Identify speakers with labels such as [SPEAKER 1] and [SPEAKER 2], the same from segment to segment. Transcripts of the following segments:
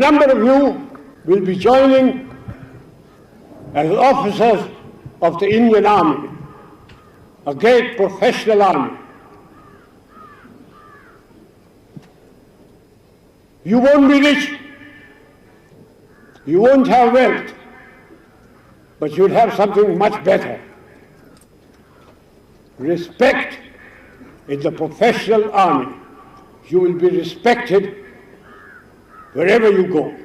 [SPEAKER 1] number of you will be joining as officers of the Indian Army, a great professional army. You won't be rich, you won't have wealth, but you'll have something much better. Respect in the professional army. You will be respected wherever you go.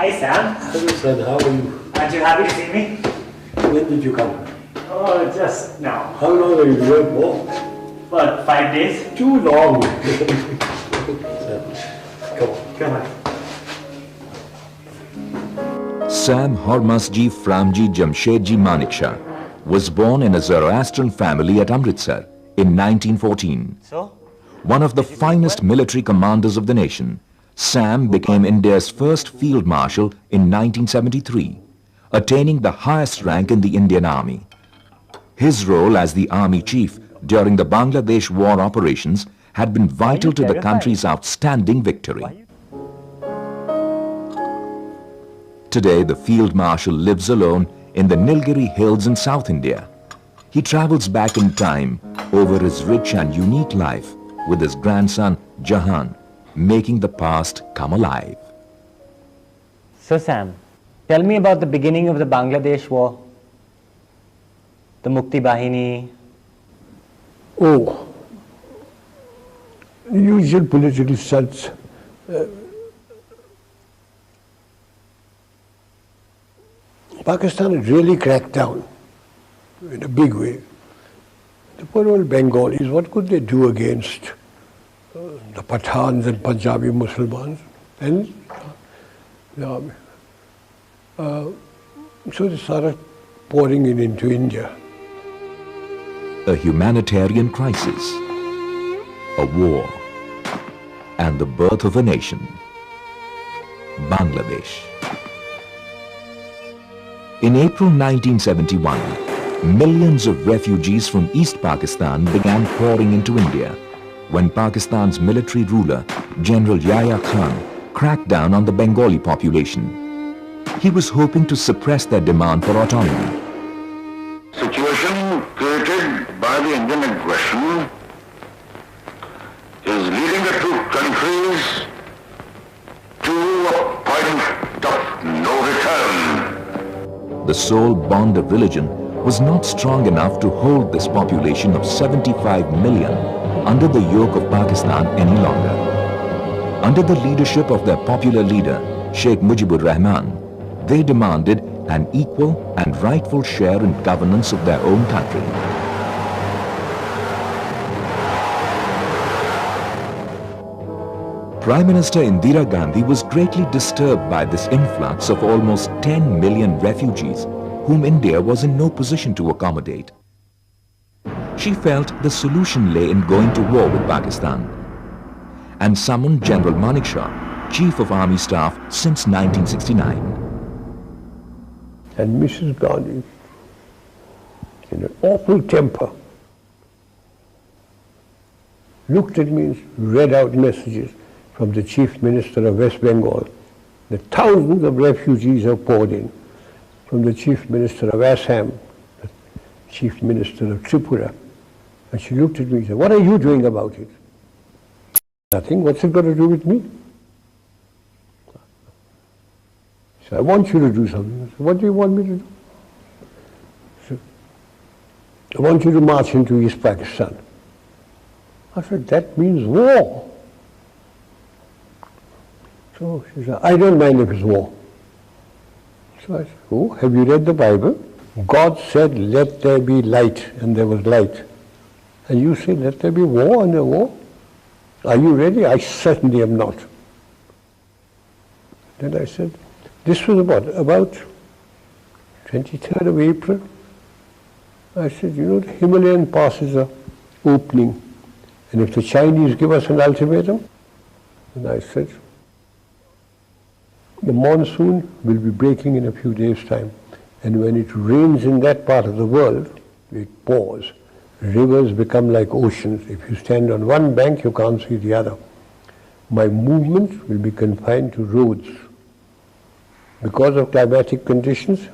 [SPEAKER 2] Hi Sam.
[SPEAKER 3] Hello son, how are you?
[SPEAKER 2] Aren't you happy to see me?
[SPEAKER 3] When did you come?
[SPEAKER 2] Oh, just now.
[SPEAKER 3] How long are you here for?
[SPEAKER 2] What, 5 days?
[SPEAKER 3] Too long. Come on.
[SPEAKER 4] Sam Hormasji Framji Jamshedji Manekshaw was born in a Zoroastrian family at Amritsar in 1914.
[SPEAKER 2] So?
[SPEAKER 4] One of the finest military commanders of the nation, Sam became India's first Field Marshal in 1973, attaining the highest rank in the Indian Army. His role as the Army Chief during the Bangladesh war operations had been vital to the country's outstanding victory. Today, the Field Marshal lives alone in the Nilgiri Hills in South India. He travels back in time over his rich and unique life with his grandson, Jahan, making the past come alive.
[SPEAKER 2] So Sam, tell me about the beginning of the Bangladesh war. The Mukti Bahini.
[SPEAKER 1] Oh, usual political stunts. Pakistan had really cracked down in a big way. The poor old Bengalis, what could they do against the Pathans and Punjabi Muslims and the army? So they started pouring in into India.
[SPEAKER 4] A humanitarian crisis, a war, and the birth of a nation, Bangladesh. In April 1971, millions of refugees from East Pakistan began pouring into India when Pakistan's military ruler, General Yahya Khan, cracked down on the Bengali population. He was hoping to suppress their demand for autonomy.
[SPEAKER 5] Situation created by the Indian aggression is leading the two countries to a point of no return.
[SPEAKER 4] The sole bond of religion was not strong enough to hold this population of 75 million under the yoke of Pakistan any longer. Under the leadership of their popular leader, Sheikh Mujibur Rahman, they demanded an equal and rightful share in governance of their own country. Prime Minister Indira Gandhi was greatly disturbed by this influx of almost 10 million refugees whom India was in no position to accommodate. She felt the solution lay in going to war with Pakistan and summoned General Manekshaw, Chief of Army Staff since 1969.
[SPEAKER 1] And Mrs. Gandhi, in an awful temper, looked at me and read out messages from the Chief Minister of West Bengal that thousands of refugees have poured in, from the Chief Minister of Assam, the Chief Minister of Tripura. And she looked at me and said, "What are you doing about it?" "Nothing. What's it got to do with me?" So I want you to do something. I said, what do you want me to do? He said, I want you to march into East Pakistan. I said, that means war. So she said, I don't mind if it's war. So I said, oh, have you read the Bible? God said, let there be light, and there was light. And you say, let there be war, and there war? Are you ready? I certainly am not. Then I said, this was about 23rd of April. I said, you know, the Himalayan passes are opening, and if the Chinese give us an ultimatum, and I said, the monsoon will be breaking in a few days' time, and when it rains in that part of the world, it pours. Rivers become like oceans. If you stand on one bank, you can't see the other. My movement will be confined to roads. Because of climatic conditions,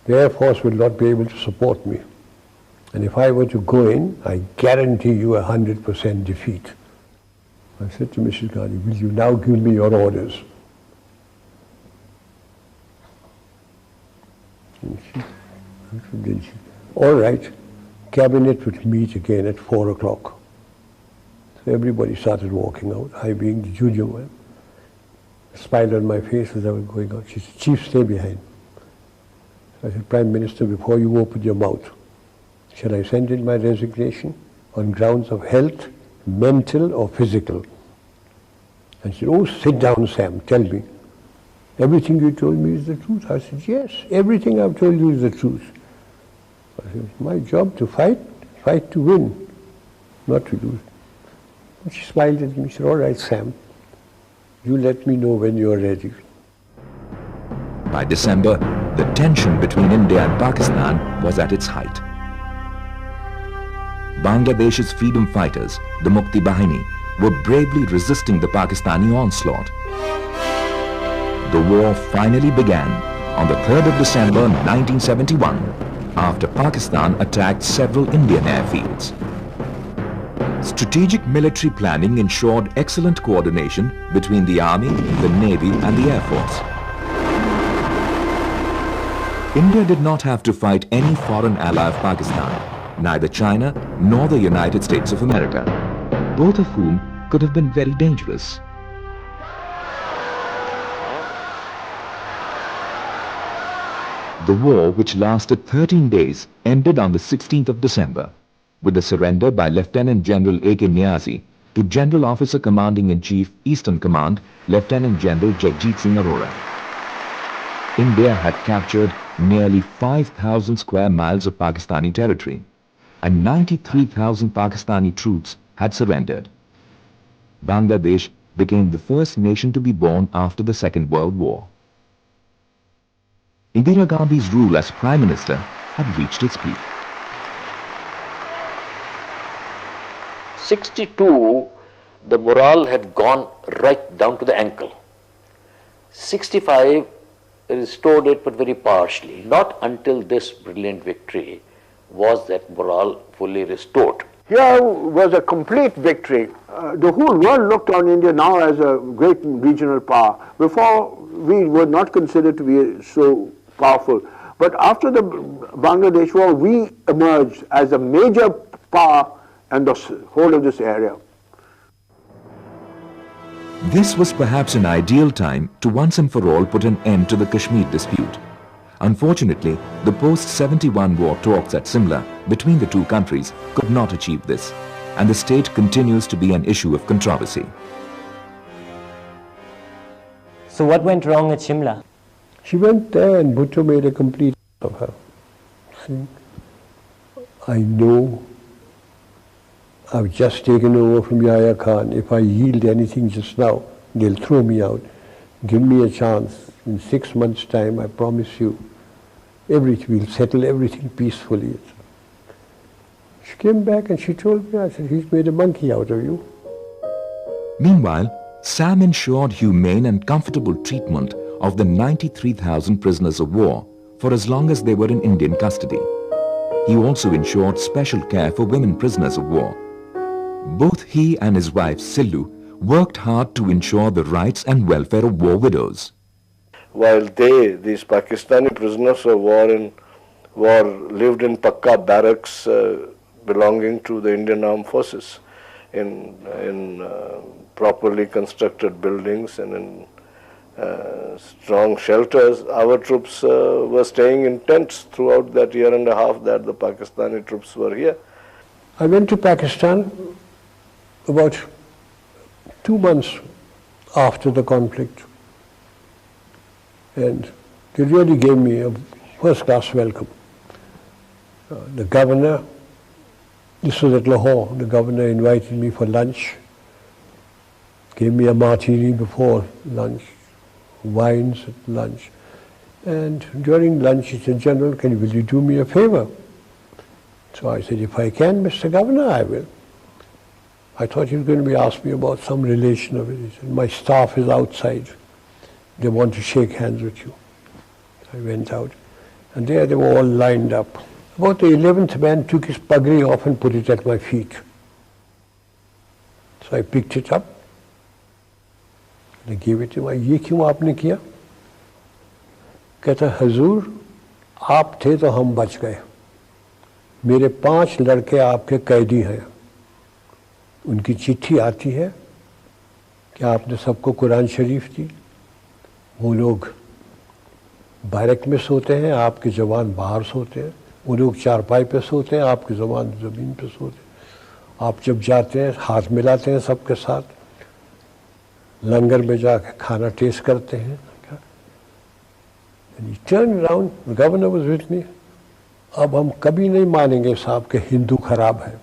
[SPEAKER 1] the Air Force will not be able to support me. And if I were to go in, I guarantee you 100% defeat. I said to Mrs. Gandhi, will you now give me your orders? And she, all right, cabinet would meet again at 4 o'clock. So everybody started walking out, I being the junior one. A smile on my face as I was going out. She said, Chief, stay behind. So I said, Prime Minister, before you open your mouth, shall I send in my resignation on grounds of health, mental or physical? And she said, oh, sit down, Sam, tell me. Everything you told me is the truth. I said, yes, everything I've told you is the truth. I said, it's my job to fight to win, not to lose. And she smiled at me. She said, all right, Sam, you let me know when you're ready.
[SPEAKER 4] By December, the tension between India and Pakistan was at its height. Bangladesh's freedom fighters, the Mukti Bahini, were bravely resisting the Pakistani onslaught. The war finally began on the 3rd of December 1971 after Pakistan attacked several Indian airfields. Strategic military planning ensured excellent coordination between the Army, the Navy and the Air Force. India did not have to fight any foreign ally of Pakistan, neither China nor the United States of America, both of whom could have been very dangerous. The war, which lasted 13 days, ended on the 16th of December with the surrender by Lieutenant General A.K. Niazi to General Officer Commanding-in-Chief, Eastern Command, Lieutenant General Jagjit Singh Arora. India had captured nearly 5,000 square miles of Pakistani territory, and 93,000 Pakistani troops had surrendered. Bangladesh became the first nation to be born after the Second World War. Indira Gandhi's rule as Prime Minister had reached its peak.
[SPEAKER 6] 62, the morale had gone right down to the ankle. 65 restored it, but very partially. Not until this brilliant victory was that morale fully restored.
[SPEAKER 7] Here was a complete victory. The whole world looked on India now as a great regional power. Before, we were not considered to be so powerful. But after the Bangladesh war, we emerged as a major power in the whole of this area.
[SPEAKER 4] This was perhaps an ideal time to once and for all put an end to the Kashmir dispute. Unfortunately, the post-71 war talks at Simla between the two countries could not achieve this, and the state continues to be an issue of controversy.
[SPEAKER 2] So what went wrong at Shimla?
[SPEAKER 1] She went there and Bhutto made a complete of her. See, I know I've just taken over from Yahya Khan. If I yield anything just now, they'll throw me out. Give me a chance. In 6 months' time, I promise you, we'll settle everything peacefully. She came back and she told me, I said, he's made a monkey out of you.
[SPEAKER 4] Meanwhile, Sam ensured humane and comfortable treatment of the 93,000 prisoners of war for as long as they were in Indian custody. He also ensured special care for women prisoners of war. Both he and his wife Sillu worked hard to ensure the rights and welfare of war widows.
[SPEAKER 8] while these Pakistani prisoners of war, lived in Pakka barracks belonging to the Indian Armed Forces in properly constructed buildings and in strong shelters. Our troops were staying in tents throughout that year and a half that the Pakistani troops were here.
[SPEAKER 1] I went to Pakistan about 2 months after the conflict, and they really gave me a first-class welcome. The governor, this was at Lahore, the governor invited me for lunch, gave me a martini before lunch, wines at lunch, and during lunch he said, "General, will you do me a favor?" So I said, "If I can, Mr. Governor, I will." I thought he was going to be asking me about some relation of it. He said, "My staff is outside. They want to shake hands with you." I went out, and there they were all lined up. About the 11th man took his pagri off and put it at my feet. So I picked it up. I gave it to him. "ये क्यों आपने किया?" कहता, "हजूर, आप थे तो हम बच गए. मेरे 5 लड़के आपके कैदी हैं. उनकी चिट्ठी आती है कि आपने सबको कुरान शरीफ दी. वो लोग बैरक में सोते हैं, आपके जवान बाहर सोते हैं. वो लोग चारपाई पे सोते हैं, आपके जवान ज़मीन पे सोते हैं. आप जब जाते हैं हाथ मिलाते हैं सबके साथ, लंगर में जाकर खाना टेस्ट करते हैं." And he turned around, the governor was with me. अब हम कभी नहीं मानेंगे साहब कि हिंदू खराब है.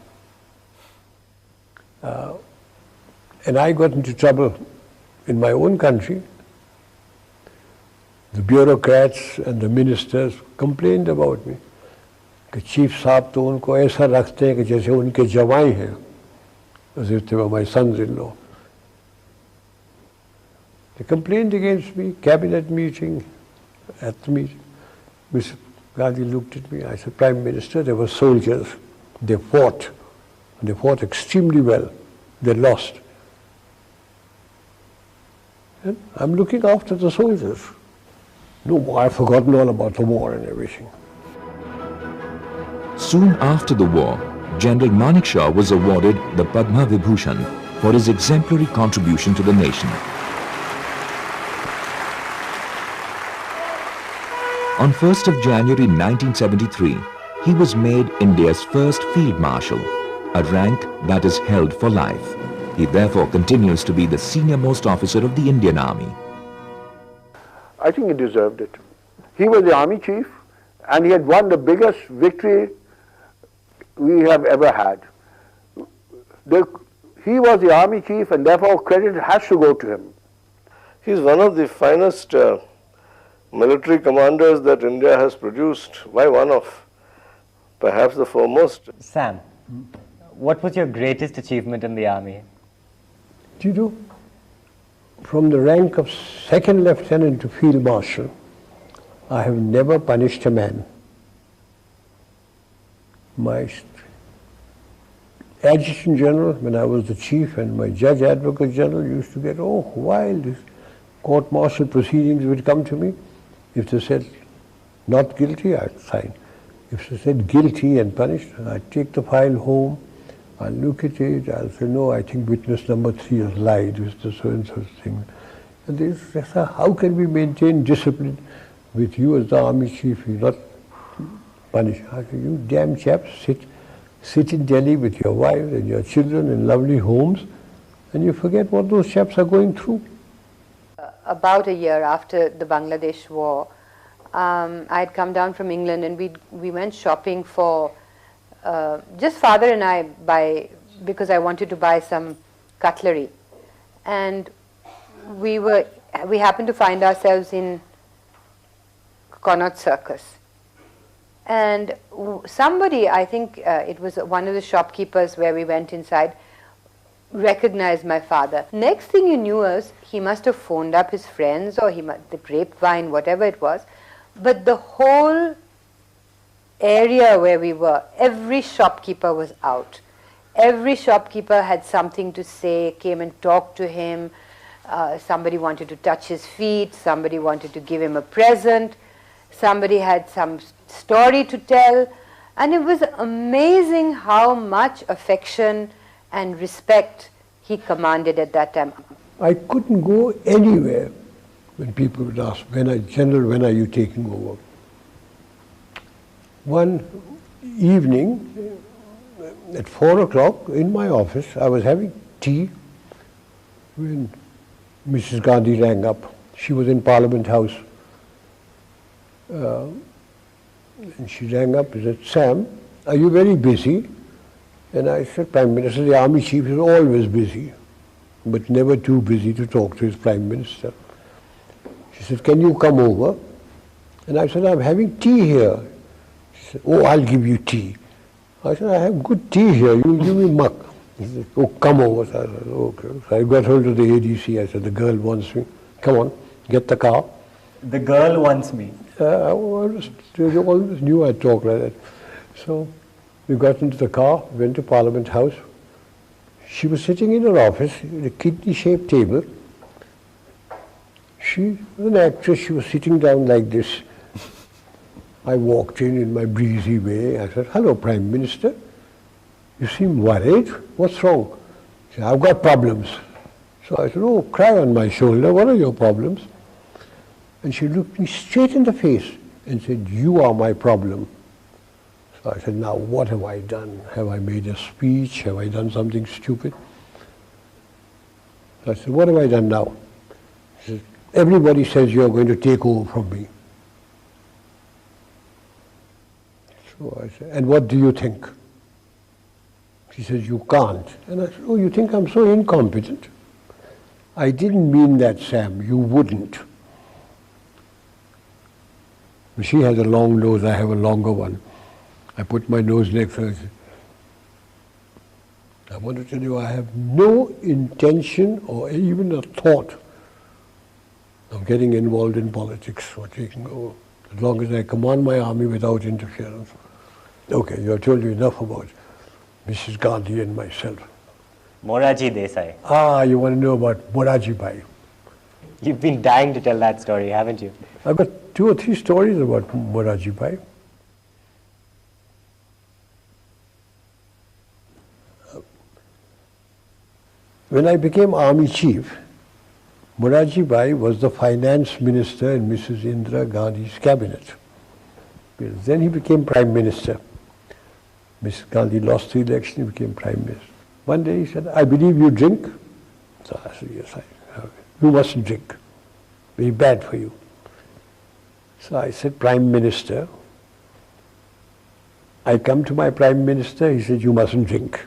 [SPEAKER 1] And I got into trouble in my own country. The bureaucrats and the ministers complained about me कि चीफ साहब तो उनको ऐसा रखते हैं कि जैसे उनके जवाई हैं, as if they were my sons-in-law. They complained against me, cabinet meeting, at the meeting. Mr. Gandhi looked at me. I said, "Prime Minister, they were soldiers. They fought. They fought extremely well. They lost. And I'm looking after the soldiers. No, I've forgotten all about the war and everything."
[SPEAKER 4] Soon after the war, General Manekshaw was awarded the Padma Vibhushan for his exemplary contribution to the nation. On 1st of January 1973, he was made India's first Field Marshal, a rank that is held for life. He therefore continues to be the senior-most officer of the Indian Army.
[SPEAKER 7] I think he deserved it. He was the army chief, and he had won the biggest victory we have ever had. He was the army chief, and therefore credit has to go to him.
[SPEAKER 8] He is one of the finest military commanders that India has produced. Why one of? Perhaps the foremost.
[SPEAKER 2] Sam, what was your greatest achievement in the army?
[SPEAKER 1] Do you know, from the rank of second lieutenant to field marshal, I have never punished a man. My adjutant general, when I was the chief, and my judge advocate general used to get, wild. Court-martial proceedings would come to me. If they said not guilty, I'd sign. If they said guilty and punished, I'd take the file home, I'll look at it, I'll say, "No, I think witness number 3 has lied, it's the so-and-so thing." And they say, "How can we maintain discipline with you as the army chief? You're not punished." I say, "You damn chaps, sit in Delhi with your wives and your children in lovely homes, and you forget what those chaps are going through."
[SPEAKER 9] About a year after the Bangladesh war, I had come down from England, and we went shopping for just father and I, because I wanted to buy some cutlery, and we happened to find ourselves in Connaught Circus, and somebody, I think it was one of the shopkeepers where we went inside, recognized my father. Next thing you knew was he must have phoned up his friends, or the grapevine, whatever it was, but the whole area where we were, every shopkeeper was out. Every shopkeeper had something to say, came and talked to him. somebody wanted to touch his feet, somebody wanted to give him a present, somebody had some story to tell, and it was amazing how much affection and respect he commanded at that time.
[SPEAKER 1] I couldn't go anywhere when people would ask, General, when are you taking over? One evening at 4 o'clock in my office, I was having tea when Mrs. Gandhi rang up. She was in Parliament House. And she rang up and said, Sam, are you very busy? And I said, Prime Minister, the Army Chief is always busy, but never too busy to talk to his Prime Minister. She said, can you come over? And I said, I'm having tea here. She said, oh, I'll give you tea. I said, I have good tea here, you give me muck. He said, oh, come over. So I said, okay. So I got hold of the ADC, I said, the girl wants me. Come on, get the car.
[SPEAKER 2] The girl wants me.
[SPEAKER 1] I always knew I'd talk like that. So we got into the car, went to Parliament House. She was sitting in her office, in a kidney-shaped table. She was an actress, she was sitting down like this. I walked in my breezy way. I said, hello, Prime Minister. You seem worried. What's wrong? She said, I've got problems. So I said, oh, cry on my shoulder. What are your problems? And she looked me straight in the face and said, you are my problem. So I said, now what have I done? Have I made a speech? Have I done something stupid? So I said, what have I done now? She said, everybody says you're going to take over from me. So I said, and what do you think? She says, you can't. And I said, oh, you think I'm so incompetent? I didn't mean that, Sam. You wouldn't. She has a long nose, I have a longer one. I put my nose next to her. I want to tell you, I have no intention or even a thought of getting involved in politics or taking over, as long as I command my army without interference. Okay, you have told you enough about Mrs. Gandhi and myself.
[SPEAKER 2] Moraji Desai.
[SPEAKER 1] Ah, you want to know about Moraji Bhai.
[SPEAKER 2] You've been dying to tell that story, haven't you?
[SPEAKER 1] I've got 2 or 3 stories about Moraji Bhai. When I became Army Chief, Moraji Bhai was the Finance Minister in Mrs. Indira Gandhi's cabinet. Then he became Prime Minister. Mrs. Gandhi lost the election, he became Prime Minister. One day he said, I believe you drink? So I said, yes, you mustn't drink. Very bad for you. So I said, Prime Minister, I come to my Prime Minister, he said, you mustn't drink.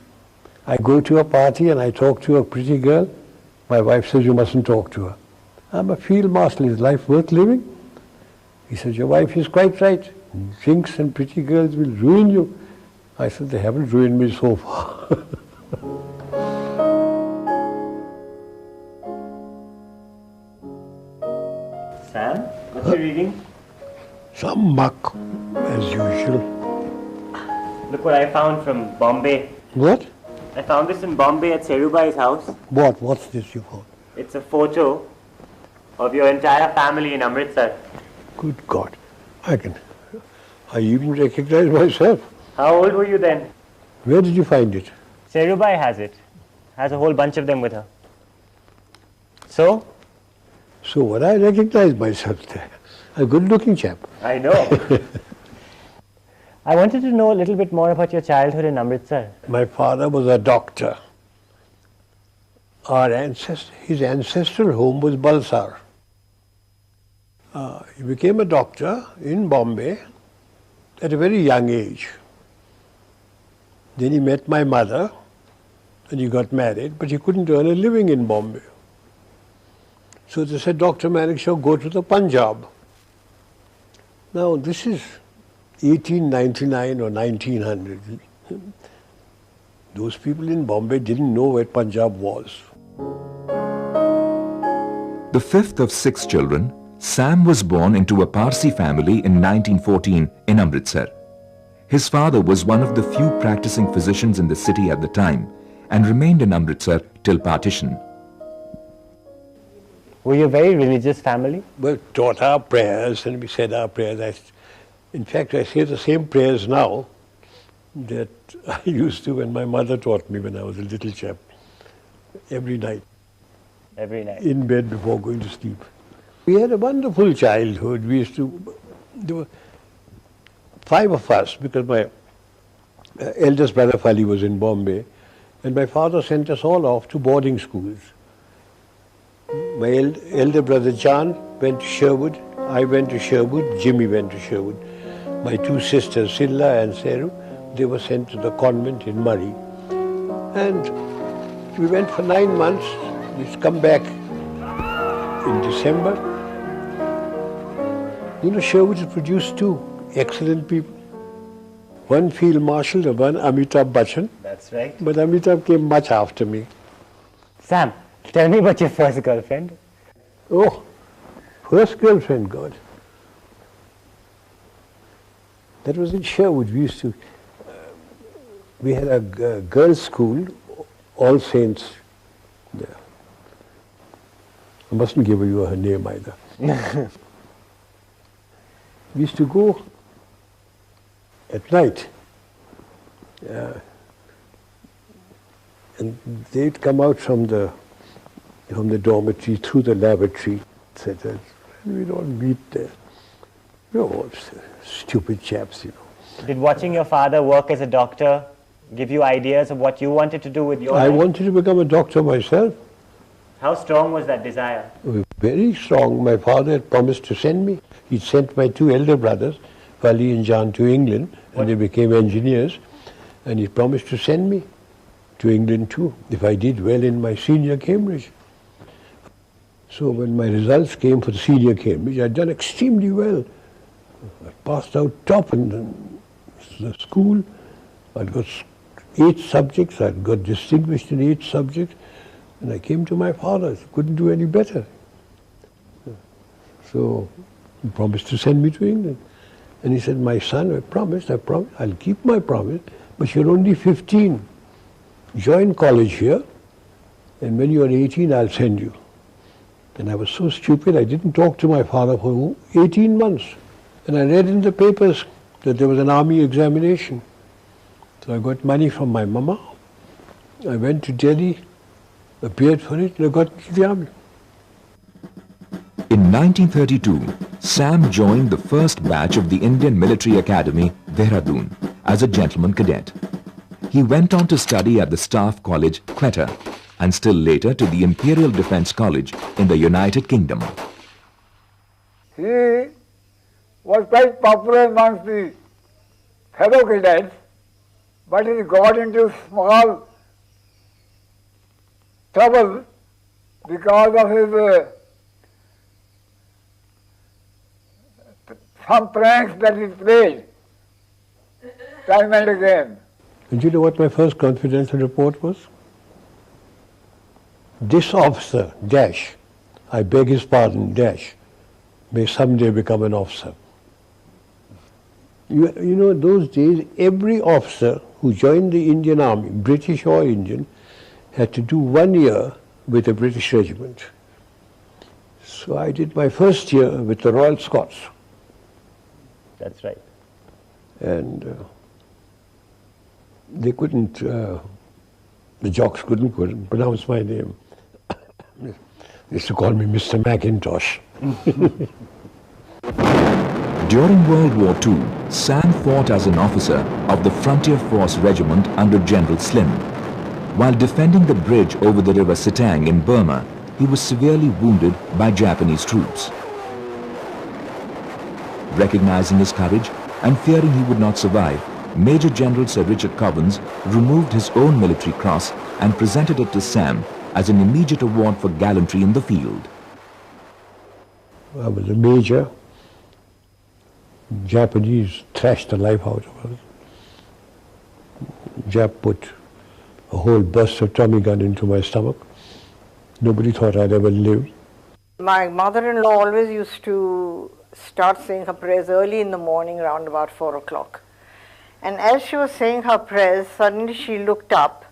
[SPEAKER 1] I go to a party and I talk to a pretty girl, my wife says, you mustn't talk to her. I'm a field marshal, is life worth living? He said, your wife is quite right. Drinks and pretty girls will ruin you. I said, they haven't ruined me so far.
[SPEAKER 2] Sam, what are you reading?
[SPEAKER 1] Some muck, as usual.
[SPEAKER 2] Look what I found from Bombay.
[SPEAKER 1] What?
[SPEAKER 2] I found this in Bombay at Serubai's house.
[SPEAKER 1] What? What's this you found?
[SPEAKER 2] It's a photo of your entire family in Amritsar.
[SPEAKER 1] Good God. I even recognize myself.
[SPEAKER 2] How old were you then?
[SPEAKER 1] Where did you find it?
[SPEAKER 2] Serubai has it. Has a whole bunch of them with her. So?
[SPEAKER 1] So what, I recognize myself there. A good-looking chap.
[SPEAKER 2] I know. I wanted to know a little bit more about your childhood in Amritsar.
[SPEAKER 1] My father was a doctor. His ancestral home was Balsar. He became a doctor in Bombay at a very young age. Then he met my mother and he got married, but he couldn't earn a living in Bombay. So they said, Dr. Manekshaw, go to the Punjab. Now this is 1899 or 1900. Those people in Bombay didn't know where Punjab was.
[SPEAKER 4] The fifth of 6 children, Sam was born into a Parsi family in 1914 in Amritsar. His father was one of the few practicing physicians in the city at the time and remained in Amritsar till partition.
[SPEAKER 2] Were you a very religious family?
[SPEAKER 1] We taught our prayers and we said our prayers. In fact, I say the same prayers now that I used to when my mother taught me when I was a little chap. Every night.
[SPEAKER 2] Every night.
[SPEAKER 1] In bed before going to sleep. We had a wonderful childhood. We used to, there were 5 of us because my eldest brother Fali was in Bombay and my father sent us all off to boarding schools. My elder brother John went to Sherwood, I went to Sherwood, Jimmy went to Sherwood. My 2 sisters, Silla and Seru, they were sent to the convent in Murray. And we went for 9 months. We'd come back in December. You know, Sherwood has produced 2 excellent people. One Field Marshal and one Amitabh Bachchan.
[SPEAKER 2] That's right.
[SPEAKER 1] But Amitabh came much after me.
[SPEAKER 2] Sam, tell me about your first girlfriend.
[SPEAKER 1] Oh, first girlfriend, God. That was in Sherwood. We used to, we had a girls' school, All Saints there. I mustn't give you her name either. We used to go at night. And they'd come out from the dormitory through the lavatory, etc. We'd all meet there. We were all stupid chaps, you know.
[SPEAKER 2] Did watching your father work as a doctor give you ideas of what you wanted to do with your life?
[SPEAKER 1] I wanted to become a doctor myself.
[SPEAKER 2] How strong was that desire?
[SPEAKER 1] Very strong. My father had promised to send me. He sent my 2 elder brothers, Fali and John, to England, and they became engineers. And he promised to send me to England too, if I did well in my senior Cambridge. So when my results came for the senior Cambridge, I'd done extremely well. I passed out top in the school. I'd got 8 subjects. I'd got distinguished in 8 subjects. And I came to my father. Couldn't do any better. So he promised to send me to England. And he said, my son, I promised, I'll keep my promise, but you're only 15. Join college here, and when you're 18, I'll send you. And I was so stupid, I didn't talk to my father for 18 months. And I read in the papers that there was an army examination. So I got money from my mama. I went to Delhi, appeared for it, and I got into the army.
[SPEAKER 4] In 1932, Sam joined the first batch of the Indian Military Academy, Dehradun, as a gentleman cadet. He went on to study at the Staff College, Quetta, and still later to the Imperial Defence College in the United Kingdom.
[SPEAKER 10] He was quite popular amongst the fellow cadets, but he got into small trouble because of his some pranks that he played time and again.
[SPEAKER 1] And you know what my first confidential report was? This officer, dash, I beg his pardon, dash, may someday become an officer. You know, those days, every officer who joined the Indian Army, British or Indian, had to do 1 year with a British regiment. So I did my first year with the Royal Scots.
[SPEAKER 2] That's right.
[SPEAKER 1] And they couldn't, the jocks couldn't pronounce my name. They used to call me Mr. Macintosh.
[SPEAKER 4] During World War II, Sam fought as an officer of the Frontier Force Regiment under General Slim. While defending the bridge over the river Sitang in Burma, he was severely wounded by Japanese troops. Recognizing his courage and fearing he would not survive, Major General Sir Richard Covens removed his own military cross and presented it to Sam as an immediate award for gallantry in the field.
[SPEAKER 1] I was a major. Japanese thrashed the life out of us. Jap put a whole burst of Tommy gun into my stomach. Nobody thought I'd ever live.
[SPEAKER 11] My mother-in-law always used to start saying her prayers early in the morning, around about 4 o'clock. And as she was saying her prayers, suddenly she looked up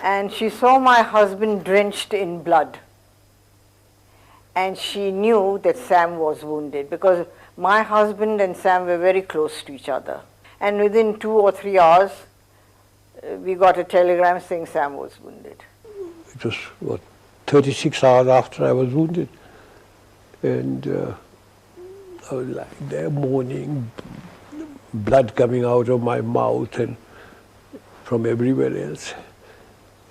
[SPEAKER 11] and she saw my husband drenched in blood. and she knew that Sam was wounded, because my husband and Sam were very close to each other. And within 2 or 3 hours, we got a telegram saying Sam was wounded.
[SPEAKER 1] It was, 36 hours after I was wounded. And I was lying there moaning, blood coming out of my mouth and from everywhere else.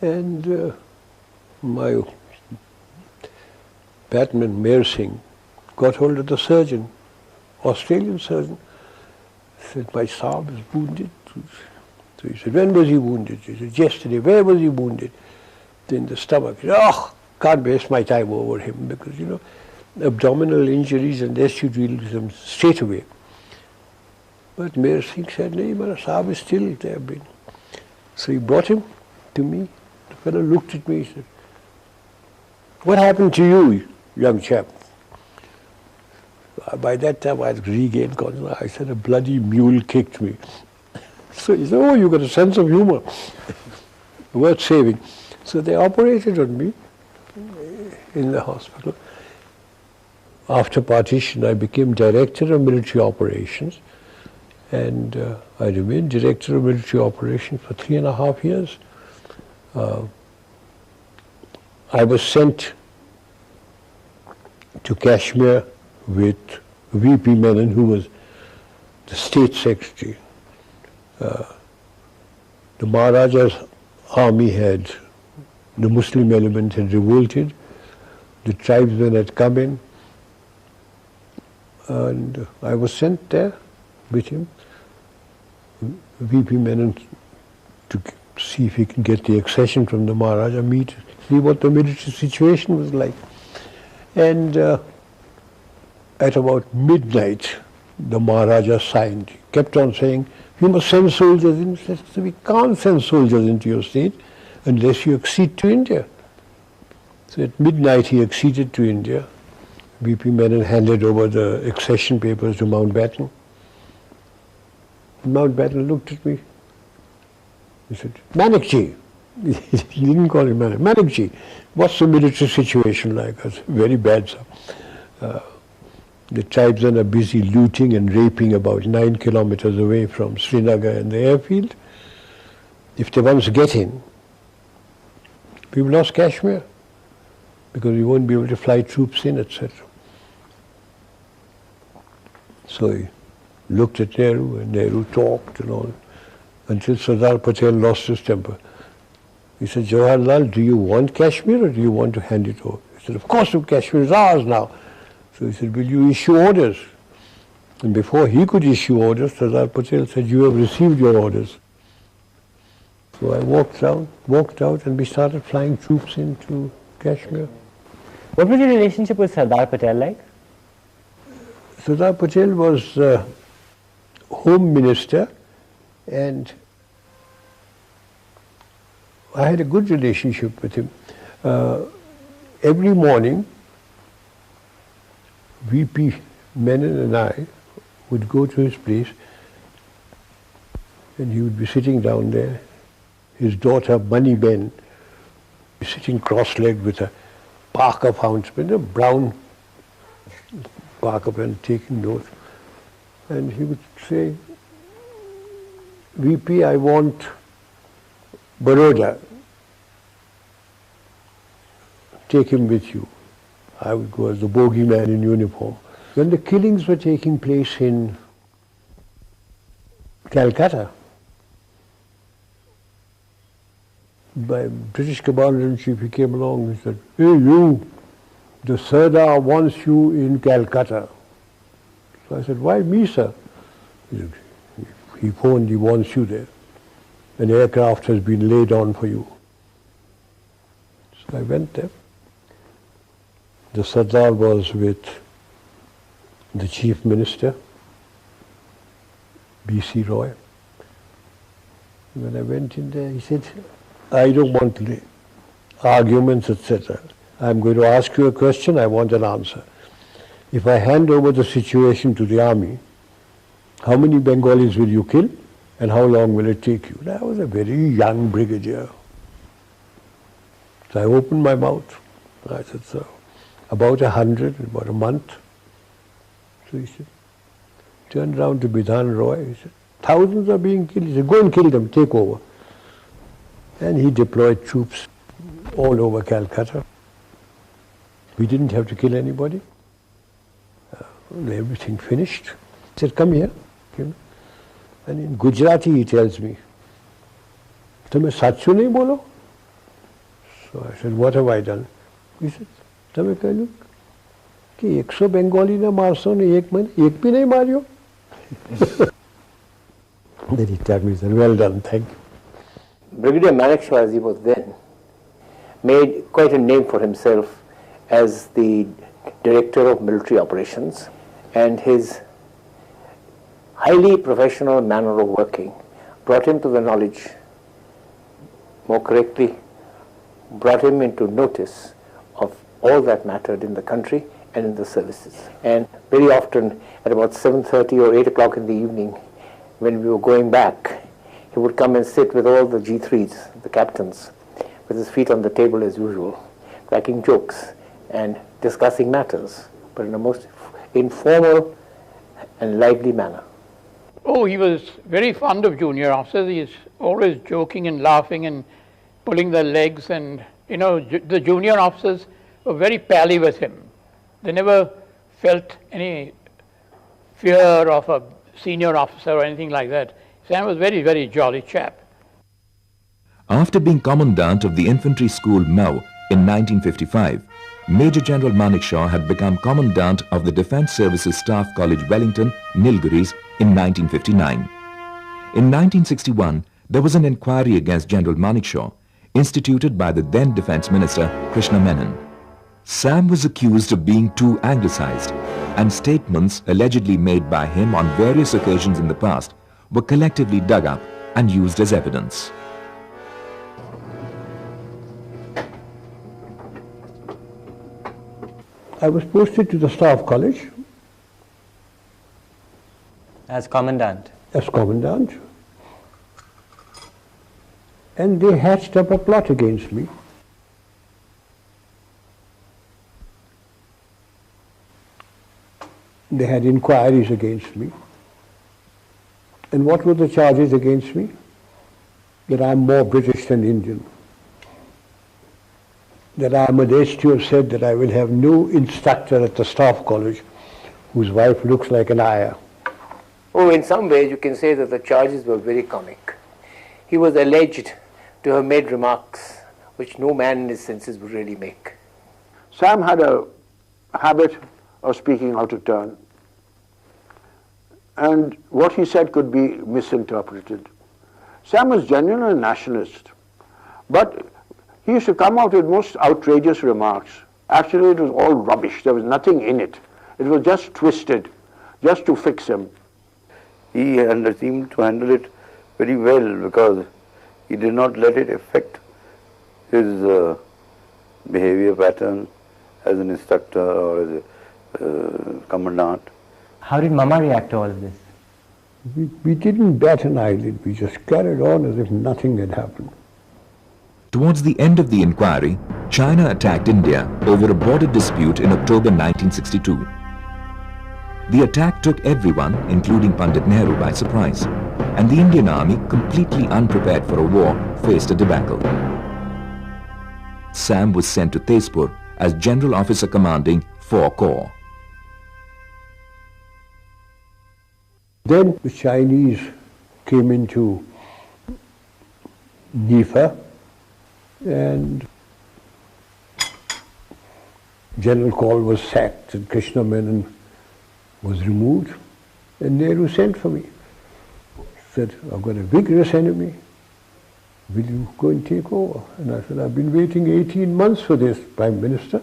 [SPEAKER 1] And my batman, Mayor Singh, got hold of the surgeon, Australian surgeon, said, my Saab is wounded. So he said, when was he wounded? He said, yesterday. Where was he wounded? In the stomach. He said, oh, can't waste my time over him because, abdominal injuries, unless you deal with them straight away. But Mayor Singh said, no, my Saab is still there. So he brought him to me. The fellow looked at me, he said, what happened to you, young chap? By that time I had regained consciousness. I said, a bloody mule kicked me. So he said, oh, you got a sense of humor. Worth saving. So they operated on me in the hospital. After partition, I became director of military operations, and I remained director of military operations for 3.5 years. I was sent to Kashmir with VP Menon, who was the state secretary. The Maharaja's army the Muslim element had revolted, the tribesmen had come in, and I was sent there with him, VP Menon, to see if he can get the accession from the Maharaja, see what the military situation was like. And at about midnight, the Maharaja signed. He kept on saying, you must send soldiers in. He said, we can't send soldiers into your state unless you accede to India. So at midnight he acceded to India. VP Menon handed over the accession papers to Mountbatten. Mountbatten looked at me. He said, Manekshaw. He didn't call him Manekshaw. Manekshaw, what's the military situation like? I said, very bad, sir. The tribesmen are busy looting and raping about 9 kilometers away from Srinagar and the airfield. If they once get in, we've lost Kashmir because we won't be able to fly troops in, etc. So he looked at Nehru, and Nehru talked and all, until Sardar Patel lost his temper. He said, Jawaharlal, do you want Kashmir or do you want to hand it over? He said, of course, Kashmir is ours now. So he said, will you issue orders? And before he could issue orders, Sardar Patel said, you have received your orders. So I walked out and we started flying troops into Kashmir.
[SPEAKER 2] What was your relationship with Sardar Patel like?
[SPEAKER 1] Sardar Patel was Home Minister, and I had a good relationship with him. Every morning, VP Menon and I would go to his place, and he would be sitting down there. His daughter, Bunny Ben, sitting cross-legged with a Parker fountain pen, a brown Parker pen, taking notes. And he would say, VP, I want Baroda. Take him with you. I would go as the bogeyman in uniform. When the killings were taking place in Calcutta, by British Commander-in-Chief, he came along and said, hey you, the Sardar wants you in Calcutta. So I said, why me, sir? He said, he phoned, he wants you there. An aircraft has been laid on for you. So I went there. The Sardar was with the Chief Minister, B.C. Roy. When I went in there, he said, I don't want arguments, etc. I'm going to ask you a question, I want an answer. If I hand over the situation to the army, how many Bengalis will you kill and how long will it take you? I was a very young brigadier. So I opened my mouth. I said, sir, about 100 in about a month. So he said, turned round to Bidhan Roy, he said, thousands are being killed. He said, go and kill them, take over. And he deployed troops all over Calcutta. We didn't have to kill anybody. Everything finished. He said, come here. And in Gujarati he tells me, "Tumhe sachu nahi bolo?" So I said, what have I done? He said, "Tumhe kahlu ki 100 Bengali na marso ne ek bhi nahi maryo." Then he told me, he said, well done, thank you.
[SPEAKER 12] Brigadier Manekshaw, as he was then, made quite a name for himself as the director of military operations, and his highly professional manner of working brought him to the knowledge, more correctly, brought him into notice of all that mattered in the country and in the services. And very often at about 7:30 or 8 o'clock in the evening, when we were going back, he would come and sit with all the G3s, the captains, with his feet on the table as usual, cracking jokes and discussing matters, but in a most informal and lively manner.
[SPEAKER 13] Oh, he was very fond of junior officers. He is always joking and laughing and pulling their legs, and the junior officers were very pally with him. They never felt any fear of a senior officer or anything like that. Sam was very, very jolly chap.
[SPEAKER 4] After being Commandant of the Infantry School Mau in 1955, Major General Manekshaw had become Commandant of the Defence Services Staff College Wellington, Nilgiris in 1959. In 1961, there was an inquiry against General Manekshaw, instituted by the then Defence Minister Krishna Menon. Sam was accused of being too anglicized, and statements allegedly made by him on various occasions in the past were collectively dug up and used as evidence.
[SPEAKER 1] I was posted to the Staff College.
[SPEAKER 2] As Commandant?
[SPEAKER 1] As Commandant. And they hatched up a plot against me. They had inquiries against me. And what were the charges against me? That I'm more British than Indian. That I am alleged to have said that I will have no instructor at the Staff College whose wife looks like an ayah.
[SPEAKER 12] Oh, in some ways you can say that the charges were very comic. He was alleged to have made remarks which no man in his senses would really make.
[SPEAKER 7] Sam had a habit of speaking out of turn, and what he said could be misinterpreted. Sam was genuinely a nationalist, but he used to come out with most outrageous remarks. Actually, it was all rubbish. There was nothing in it. It was just twisted, just to fix him.
[SPEAKER 8] He seemed to handle it very well because he did not let it affect his behavior pattern as an instructor or as a commandant.
[SPEAKER 2] How did Mama react to all of this?
[SPEAKER 1] We didn't bat an eyelid. We just carried on as if nothing had happened.
[SPEAKER 4] Towards the end of the inquiry, China attacked India over a border dispute in October 1962. The attack took everyone, including Pandit Nehru, by surprise, and the Indian army, completely unprepared for a war, faced a debacle. Sam was sent to Tezpur as General Officer Commanding 4 Corps.
[SPEAKER 1] Then the Chinese came into Nifa, and General Kaul was sacked and Krishna Menon was removed, and Nehru sent for me. Said, I've got a vigorous enemy, will you go and take over? And I said, I've been waiting 18 months for this, Prime Minister.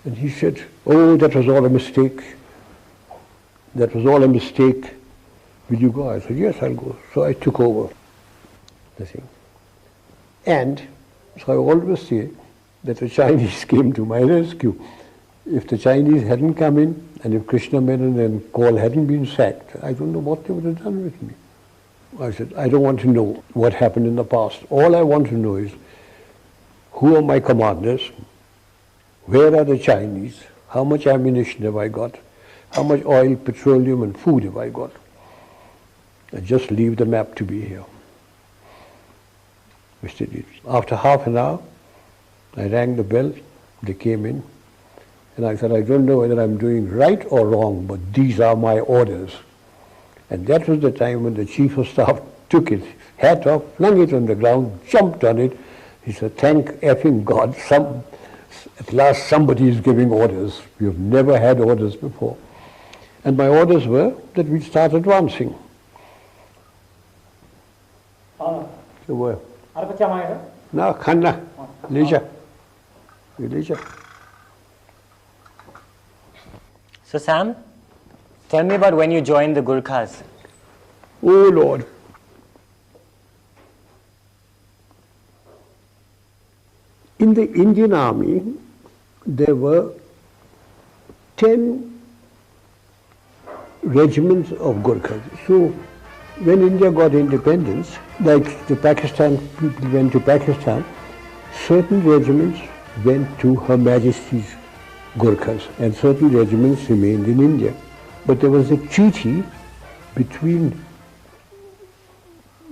[SPEAKER 1] And he said, oh, that was all a mistake. That was all a mistake. Will you go? I said, yes, I'll go. So I took over the thing. And so I always say that the Chinese came to my rescue. If the Chinese hadn't come in, and if Krishna Menon and Kaul hadn't been sacked, I don't know what they would have done with me. I said, I don't want to know what happened in the past. All I want to know is, who are my commanders? Where are the Chinese? How much ammunition have I got? How much oil, petroleum and food have I got? I just leave the map to be here. After half an hour, I rang the bell, they came in, and I said, I don't know whether I'm doing right or wrong, but these are my orders. And that was the time when the Chief of Staff took his hat off, flung it on the ground, jumped on it. He said, thank effing God, at last somebody is giving orders. We have never had orders before. And my orders were that we start advancing. So where? Now, Khanna, Leisure.
[SPEAKER 2] So Sam, tell me about when you joined the Gurkhas.
[SPEAKER 1] Oh Lord. In the Indian Army, there were 10 regiments of Gurkhas. So when India got independence, like the Pakistan people went to Pakistan, certain regiments went to Her Majesty's Gurkhas and certain regiments remained in India. But there was a treaty between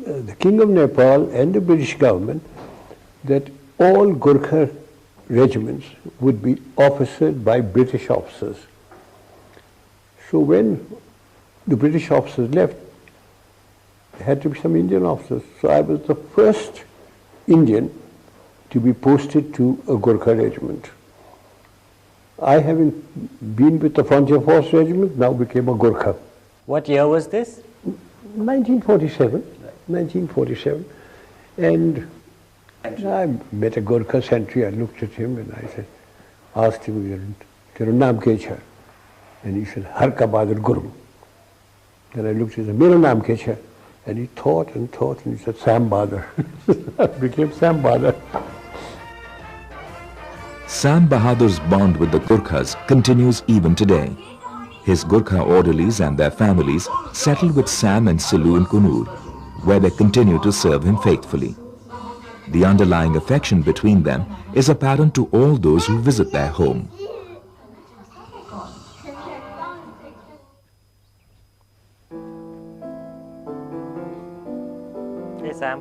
[SPEAKER 1] the King of Nepal and the British government that all Gurkha regiments would be officered by British officers. So when the British officers left, there had to be some Indian officers. So I was the first Indian to be posted to a Gurkha regiment. I, having been with the Frontier Force Regiment, now became a Gurkha.
[SPEAKER 2] What year was this?
[SPEAKER 1] 1947. 1947. And I met a Gurkha sentry. I looked at him and I said, asked him, "Tera naam kya hai?" And he said, "Har ka Bahadur Guru." Then I looked at him, "Mera naam kya hai?" And he thought and he said, "Sam Bahadur." I became Sam Bahadur.
[SPEAKER 4] Sam Bahadur's bond with the Gurkhas continues even today. His Gurkha orderlies and their families settled with Sam and Silu in Kunur, where they continue to serve him faithfully. The underlying affection between them is apparent to all those who visit their home.
[SPEAKER 2] Hey Sam.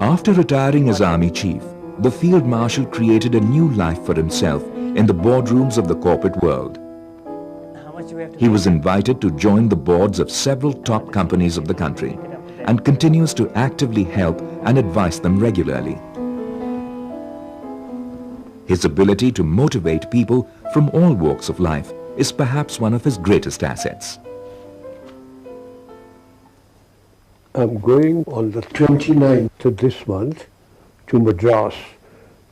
[SPEAKER 4] After retiring as army chief, the Field Marshal created a new life for himself in the boardrooms of the corporate world. He was invited to join the boards of several top companies of the country and continues to actively help and advise them regularly. His ability to motivate people from all walks of life is perhaps one of his greatest assets.
[SPEAKER 1] I'm going on the 29th of this month to Madras.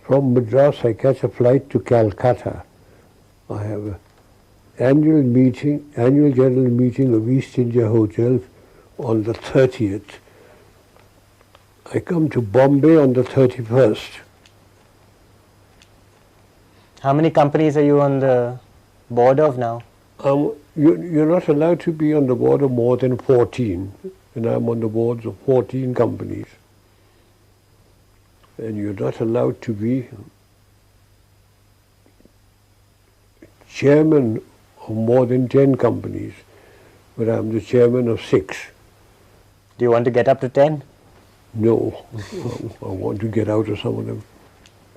[SPEAKER 1] From Madras I catch a flight to Calcutta. I have an annual general meeting of East India Hotel on the 30th. I come to Bombay on the 31st.
[SPEAKER 2] How many companies are you on the board of now?
[SPEAKER 1] You're not allowed to be on the board of more than 14. And I'm on the boards of 14 companies. And you're not allowed to be chairman of more than 10 companies, but I'm the chairman of 6.
[SPEAKER 2] Do you want to get up to 10?
[SPEAKER 1] No, I want to get out of some of them.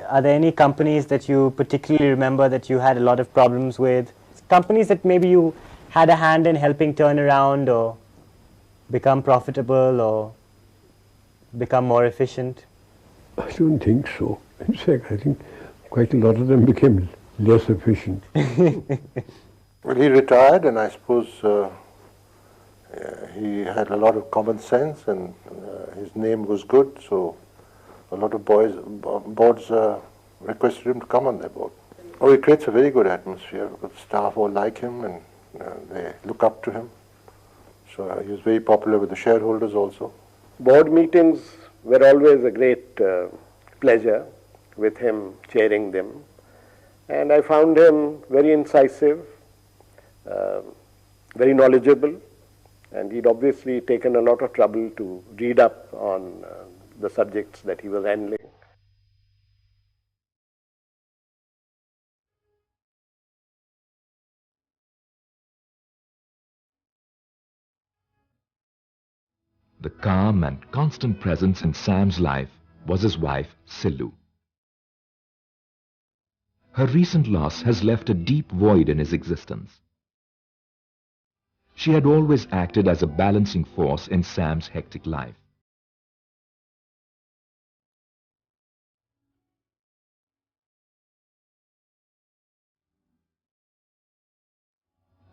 [SPEAKER 2] Are there any companies that you particularly remember that you had a lot of problems with? Companies that maybe you had a hand in helping turn around or become profitable or become more efficient?
[SPEAKER 1] I don't think so. In fact, I think quite a lot of them became less efficient.
[SPEAKER 8] Well, he retired, and I suppose he had a lot of common sense, and his name was good, so a lot of boards requested him to come on their board. Oh, he creates a very good atmosphere. The staff all like him, and they look up to him. So he was very popular with the shareholders also.
[SPEAKER 14] Board meetings were always a great pleasure with him chairing them. And I found him very incisive, very knowledgeable, and he'd obviously taken a lot of trouble to read up on the subjects that he was handling.
[SPEAKER 4] calm and constant presence in Sam's life was his wife, Silu. Her recent loss has left a deep void in his existence. She had always acted as a balancing force in Sam's hectic life.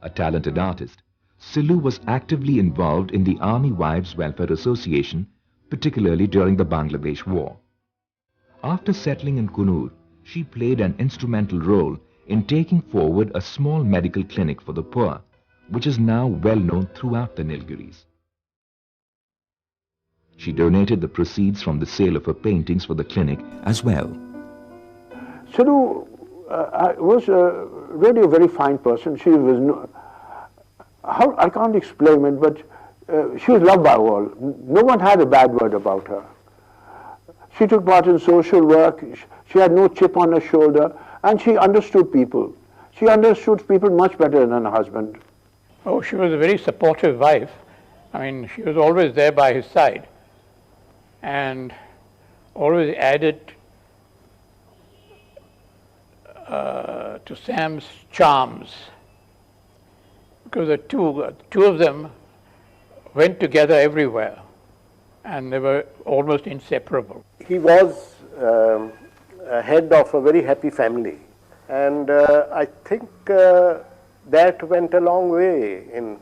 [SPEAKER 4] A talented artist, Silu was actively involved in the Army Wives Welfare Association, particularly during the Bangladesh War. After settling in Kunur, she played an instrumental role in taking forward a small medical clinic for the poor, which is now well known throughout the Nilgiris. She donated the proceeds from the sale of her paintings for the clinic as well.
[SPEAKER 7] Silu was really a very fine person. She was, I can't explain it, but she was loved by all. No one had a bad word about her. She took part in social work. She had no chip on her shoulder, and she understood people. She understood people much better than her husband.
[SPEAKER 13] Oh, she was a very supportive wife. I mean, she was always there by his side and always added to Sam's charms, because the two of them went together everywhere and they were almost inseparable.
[SPEAKER 14] He was a head of a very happy family, and I think that went a long way in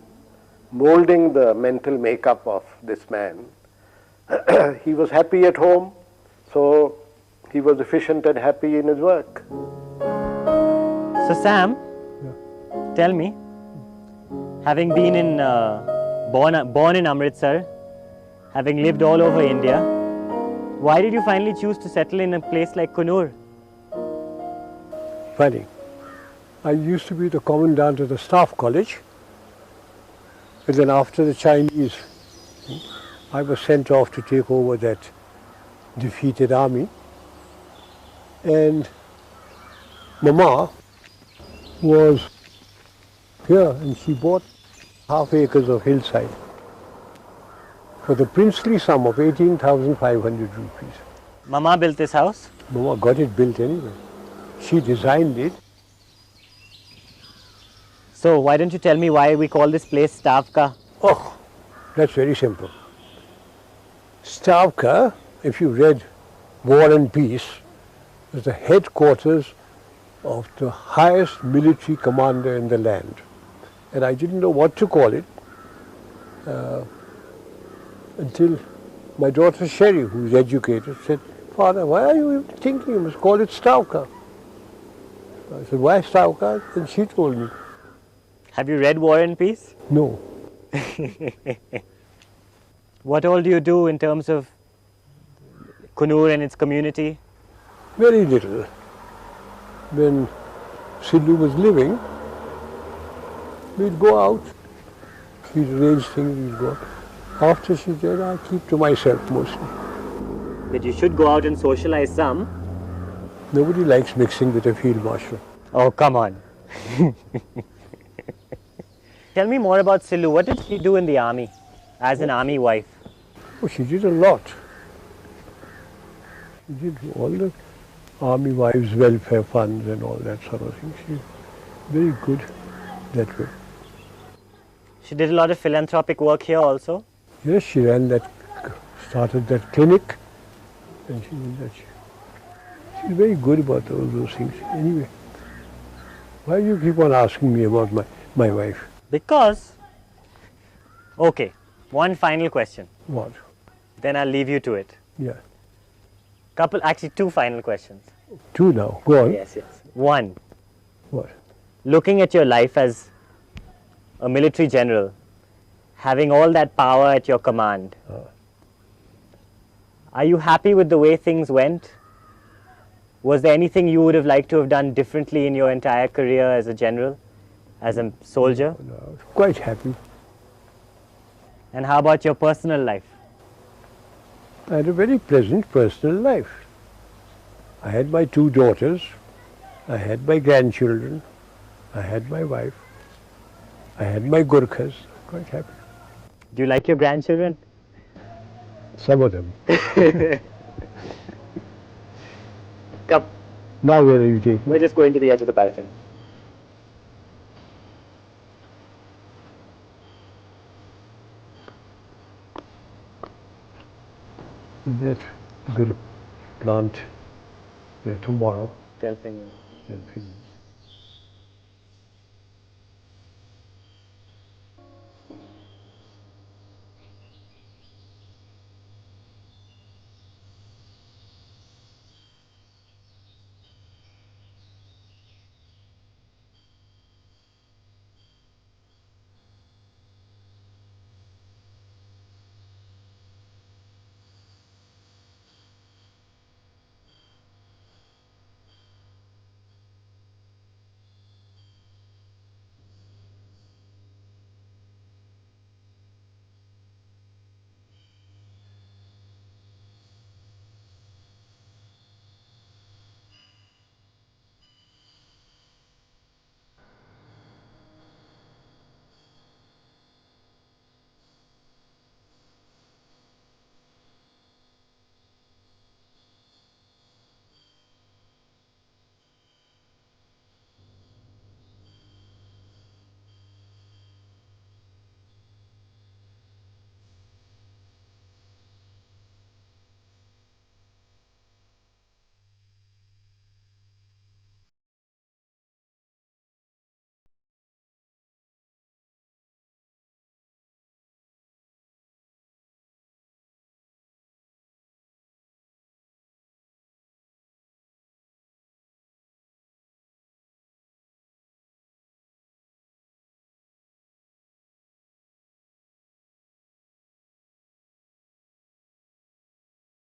[SPEAKER 14] molding the mental makeup of this man. He was happy at home, so he was efficient and happy in his work.
[SPEAKER 2] So Sam, tell me, having been in born in Amritsar, having lived all over India, why did you finally choose to settle in a place like Kunur?
[SPEAKER 1] Funny. I used to be the commandant of the staff college, and then after the Chinese, I was sent off to take over that defeated army. And Mama was here, and she bought half acres of hillside for the princely sum of 18,500 rupees.
[SPEAKER 2] Mama built this house?
[SPEAKER 1] Mama got it built anyway. She designed it.
[SPEAKER 2] So why don't you tell me why we call this place Stavka?
[SPEAKER 1] Oh, that's very simple. Stavka, if you read War and Peace, is the headquarters of the highest military commander in the land. And I didn't know what to call it until my daughter Sherry, who is educated, said, "Father, why are you thinking you must call it Stavka?" I said, "Why Stavka?" And she told me.
[SPEAKER 2] Have you read War and Peace?
[SPEAKER 1] No.
[SPEAKER 2] What all do you do in terms of Kunur and its community?
[SPEAKER 1] Very little. When Silu was living, we'd go out, we'd arrange things, we'd go out. After she's dead, I keep to myself mostly.
[SPEAKER 2] But you should go out and socialize some.
[SPEAKER 1] Nobody likes mixing with a field marshal.
[SPEAKER 2] Oh, come on. Tell me more about Silu. What did she do in the army as an army wife?
[SPEAKER 1] Oh, she did a lot. She did all the army wives' welfare funds and all that sort of thing. She's very good that way.
[SPEAKER 2] She did a lot of philanthropic work here also?
[SPEAKER 1] Yes, she started that clinic, and she did that. She's very good about all those things. Anyway, why do you keep on asking me about my wife?
[SPEAKER 2] Because, okay, one final question.
[SPEAKER 1] What?
[SPEAKER 2] Then I'll leave you to it.
[SPEAKER 1] Yeah.
[SPEAKER 2] Actually two final questions.
[SPEAKER 1] Two now, go on.
[SPEAKER 2] Yes, yes. One.
[SPEAKER 1] What?
[SPEAKER 2] Looking at your life as a military general, having all that power at your command, are you happy with the way things went? Was there anything you would have liked to have done differently in your entire career as a general, as a soldier?
[SPEAKER 1] No, I was quite happy.
[SPEAKER 2] And how about your personal life?
[SPEAKER 1] I had a very pleasant personal life. I had my two daughters, I had my grandchildren, I had my wife, I had my Gurkhas. Quite happy.
[SPEAKER 2] Do you like your grandchildren?
[SPEAKER 1] Some of them.
[SPEAKER 12] Come.
[SPEAKER 1] Now where are you taking?
[SPEAKER 12] We're just going to the edge of the paraffin.
[SPEAKER 1] That we'll plant tomorrow.
[SPEAKER 12] 10 fingers.
[SPEAKER 1] 10 fingers.